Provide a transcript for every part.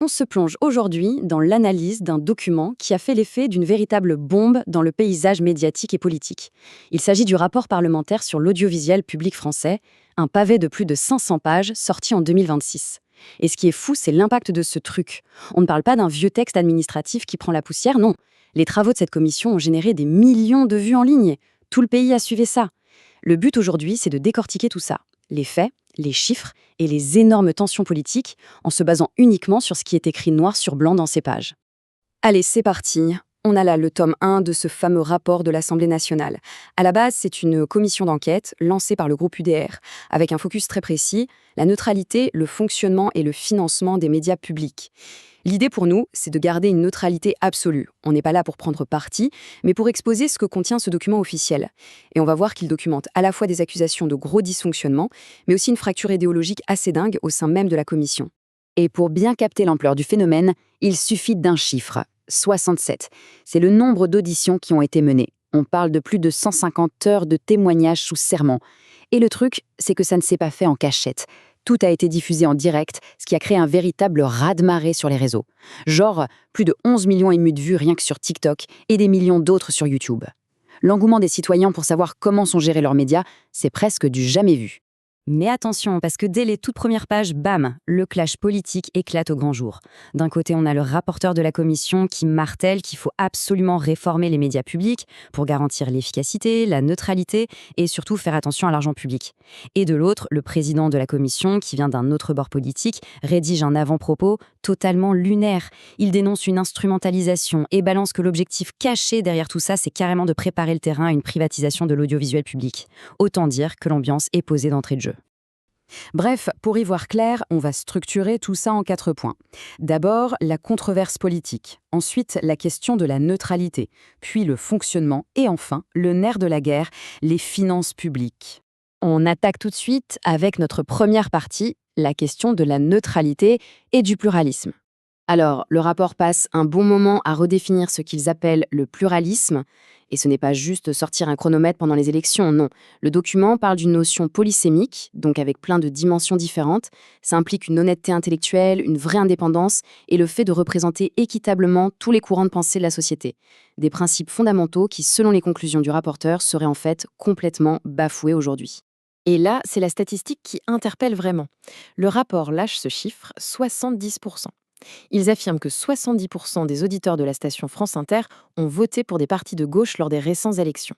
On se plonge aujourd'hui dans l'analyse d'un document qui a fait l'effet d'une véritable bombe dans le paysage médiatique et politique. Il s'agit du rapport parlementaire sur l'audiovisuel public français, un pavé de plus de 500 pages sorti en 2026. Et ce qui est fou, c'est l'impact de ce truc. On ne parle pas d'un vieux texte administratif qui prend la poussière, non. Les travaux de cette commission ont généré des millions de vues en ligne. Tout le pays a suivi ça. Le but aujourd'hui, c'est de décortiquer tout ça. Les faits, les chiffres et les énormes tensions politiques en se basant uniquement sur ce qui est écrit noir sur blanc dans ces pages. Allez, c'est parti. On a là le tome 1 de ce fameux rapport de l'Assemblée nationale. À la base, c'est une commission d'enquête lancée par le groupe UDR, avec un focus très précis, la neutralité, le fonctionnement et le financement des médias publics. L'idée pour nous, c'est de garder une neutralité absolue. On n'est pas là pour prendre parti, mais pour exposer ce que contient ce document officiel. Et on va voir qu'il documente à la fois des accusations de gros dysfonctionnements, mais aussi une fracture idéologique assez dingue au sein même de la commission. Et pour bien capter l'ampleur du phénomène, il suffit d'un chiffre, 67. C'est le nombre d'auditions qui ont été menées. On parle de plus de 150 heures de témoignages sous serment. Et le truc, c'est que ça ne s'est pas fait en cachette. Tout a été diffusé en direct, ce qui a créé un véritable raz-de-marée sur les réseaux. Genre, plus de 11 millions et demi de vues rien que sur TikTok et des millions d'autres sur YouTube. L'engouement des citoyens pour savoir comment sont gérés leurs médias, c'est presque du jamais vu. Mais attention, parce que dès les toutes premières pages, bam, le clash politique éclate au grand jour. D'un côté, on a le rapporteur de la commission qui martèle qu'il faut absolument réformer les médias publics pour garantir l'efficacité, la neutralité et surtout faire attention à l'argent public. Et de l'autre, le président de la commission, qui vient d'un autre bord politique, rédige un avant-propos totalement lunaire. Il dénonce une instrumentalisation et balance que l'objectif caché derrière tout ça, c'est carrément de préparer le terrain à une privatisation de l'audiovisuel public. Autant dire que l'ambiance est posée d'entrée de jeu. Bref, pour y voir clair, on va structurer tout ça en 4 points. D'abord, la controverse politique. Ensuite, la question de la neutralité. Puis le fonctionnement. Et enfin, le nerf de la guerre, les finances publiques. On attaque tout de suite avec notre première partie, la question de la neutralité et du pluralisme. Alors, le rapport passe un bon moment à redéfinir ce qu'ils appellent le pluralisme. Et ce n'est pas juste sortir un chronomètre pendant les élections, non. Le document parle d'une notion polysémique, donc avec plein de dimensions différentes. Ça implique une honnêteté intellectuelle, une vraie indépendance et le fait de représenter équitablement tous les courants de pensée de la société. Des principes fondamentaux qui, selon les conclusions du rapporteur, seraient en fait complètement bafoués aujourd'hui. Et là, c'est la statistique qui interpelle vraiment. Le rapport lâche ce chiffre, 70%. Ils affirment que 70% des auditeurs de la station France Inter ont voté pour des partis de gauche lors des récentes élections.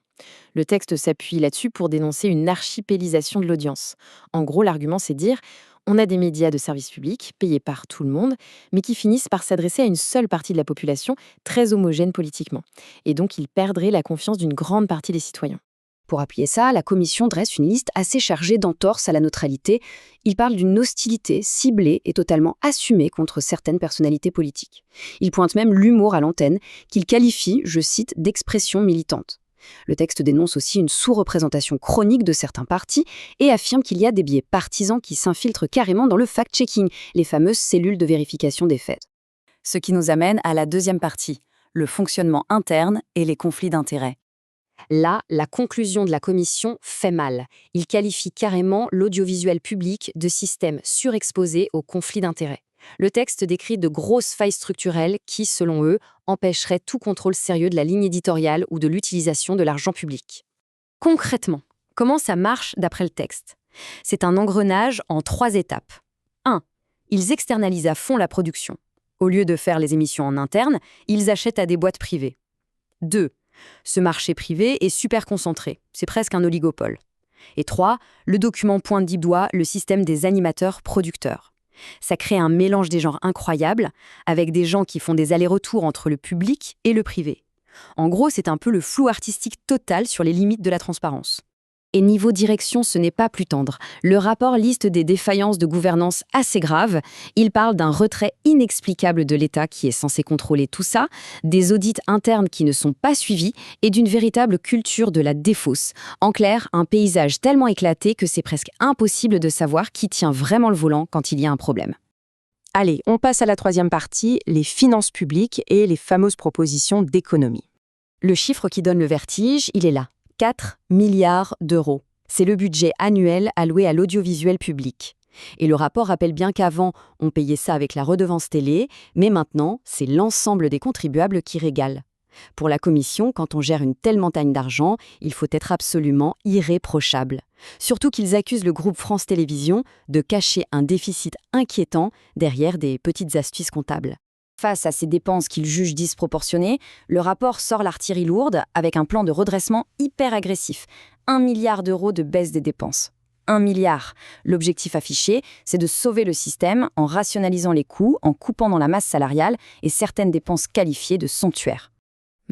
Le texte s'appuie là-dessus pour dénoncer une archipélisation de l'audience. En gros, l'argument, c'est dire on a des médias de service public, payés par tout le monde, mais qui finissent par s'adresser à une seule partie de la population, très homogène politiquement. Et donc, ils perdraient la confiance d'une grande partie des citoyens. Pour appuyer ça, la commission dresse une liste assez chargée d'entorses à la neutralité. Il parle d'une hostilité ciblée et totalement assumée contre certaines personnalités politiques. Il pointe même l'humour à l'antenne, qu'il qualifie, je cite, d'expression militante. Le texte dénonce aussi une sous-représentation chronique de certains partis et affirme qu'il y a des biais partisans qui s'infiltrent carrément dans le fact-checking, les fameuses cellules de vérification des faits. Ce qui nous amène à la deuxième partie, le fonctionnement interne et les conflits d'intérêts. Là, la conclusion de la commission fait mal. Il qualifie carrément l'audiovisuel public de système surexposé aux conflits d'intérêts. Le texte décrit de grosses failles structurelles qui, selon eux, empêcheraient tout contrôle sérieux de la ligne éditoriale ou de l'utilisation de l'argent public. Concrètement, comment ça marche d'après le texte ? C'est un engrenage en 3 étapes. 1. Ils externalisent à fond la production. Au lieu de faire les émissions en interne, ils achètent à des boîtes privées. 2. Ce marché privé est super concentré, c'est presque un oligopole. Et 3, le document pointe du doigt le système des animateurs-producteurs. Ça crée un mélange des genres incroyable, avec des gens qui font des allers-retours entre le public et le privé. En gros, c'est un peu le flou artistique total sur les limites de la transparence. Et niveau direction, ce n'est pas plus tendre. Le rapport liste des défaillances de gouvernance assez graves. Il parle d'un retrait inexplicable de l'État qui est censé contrôler tout ça, des audits internes qui ne sont pas suivis et d'une véritable culture de la défausse. En clair, un paysage tellement éclaté que c'est presque impossible de savoir qui tient vraiment le volant quand il y a un problème. Allez, on passe à la 3e partie, les finances publiques et les fameuses propositions d'économie. Le chiffre qui donne le vertige, il est là. 4 milliards d'euros. C'est le budget annuel alloué à l'audiovisuel public. Et le rapport rappelle bien qu'avant, on payait ça avec la redevance télé, mais maintenant, c'est l'ensemble des contribuables qui régalent. Pour la Commission, quand on gère une telle montagne d'argent, il faut être absolument irréprochable. Surtout qu'ils accusent le groupe France Télévisions de cacher un déficit inquiétant derrière des petites astuces comptables. Face à ces dépenses qu'ils jugent disproportionnées, le rapport sort l'artillerie lourde avec un plan de redressement hyper agressif. 1 milliard d'euros de baisse des dépenses. 1 milliard. L'objectif affiché, c'est de sauver le système en rationalisant les coûts, en coupant dans la masse salariale et certaines dépenses qualifiées de somptuaires.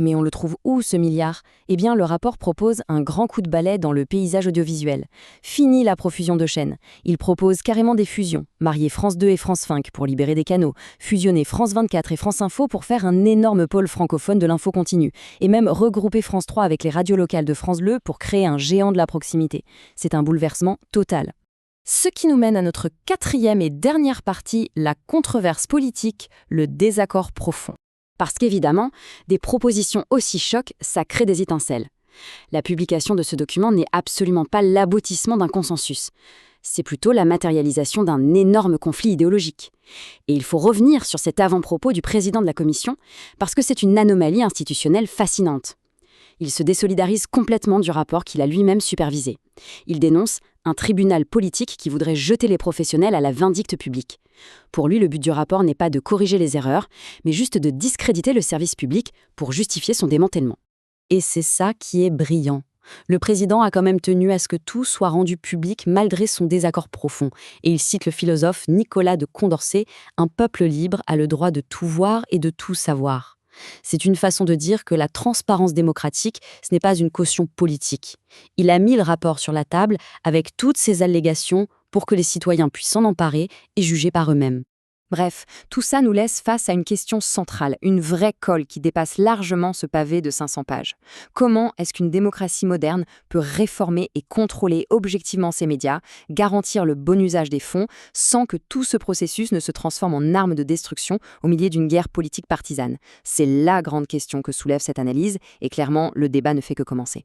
Mais on le trouve où, ce milliard ? Eh bien, le rapport propose un grand coup de balai dans le paysage audiovisuel. Fini la profusion de chaînes. Il propose carrément des fusions. Marier France 2 et France 5 pour libérer des canaux. Fusionner France 24 et France Info pour faire un énorme pôle francophone de l'info continue. Et même regrouper France 3 avec les radios locales de France Bleu pour créer un géant de la proximité. C'est un bouleversement total. Ce qui nous mène à notre 4e et dernière partie, la controverse politique, le désaccord profond. Parce qu'évidemment, des propositions aussi chocs, ça crée des étincelles. La publication de ce document n'est absolument pas l'aboutissement d'un consensus. C'est plutôt la matérialisation d'un énorme conflit idéologique. Et il faut revenir sur cet avant-propos du président de la Commission, parce que c'est une anomalie institutionnelle fascinante. Il se désolidarise complètement du rapport qu'il a lui-même supervisé. Il dénonce un tribunal politique qui voudrait jeter les professionnels à la vindicte publique. Pour lui, le but du rapport n'est pas de corriger les erreurs, mais juste de discréditer le service public pour justifier son démantèlement. Et c'est ça qui est brillant. Le président a quand même tenu à ce que tout soit rendu public malgré son désaccord profond. Et il cite le philosophe Nicolas de Condorcet, « Un peuple libre a le droit de tout voir et de tout savoir ». C'est une façon de dire que la transparence démocratique, ce n'est pas une caution politique. Il a mis le rapport sur la table avec toutes ces allégations pour que les citoyens puissent s'en emparer et juger par eux-mêmes. Bref, tout ça nous laisse face à une question centrale, une vraie colle qui dépasse largement ce pavé de 500 pages. Comment est-ce qu'une démocratie moderne peut réformer et contrôler objectivement ses médias, garantir le bon usage des fonds, sans que tout ce processus ne se transforme en arme de destruction au milieu d'une guerre politique partisane ? C'est la grande question que soulève cette analyse, et clairement, le débat ne fait que commencer.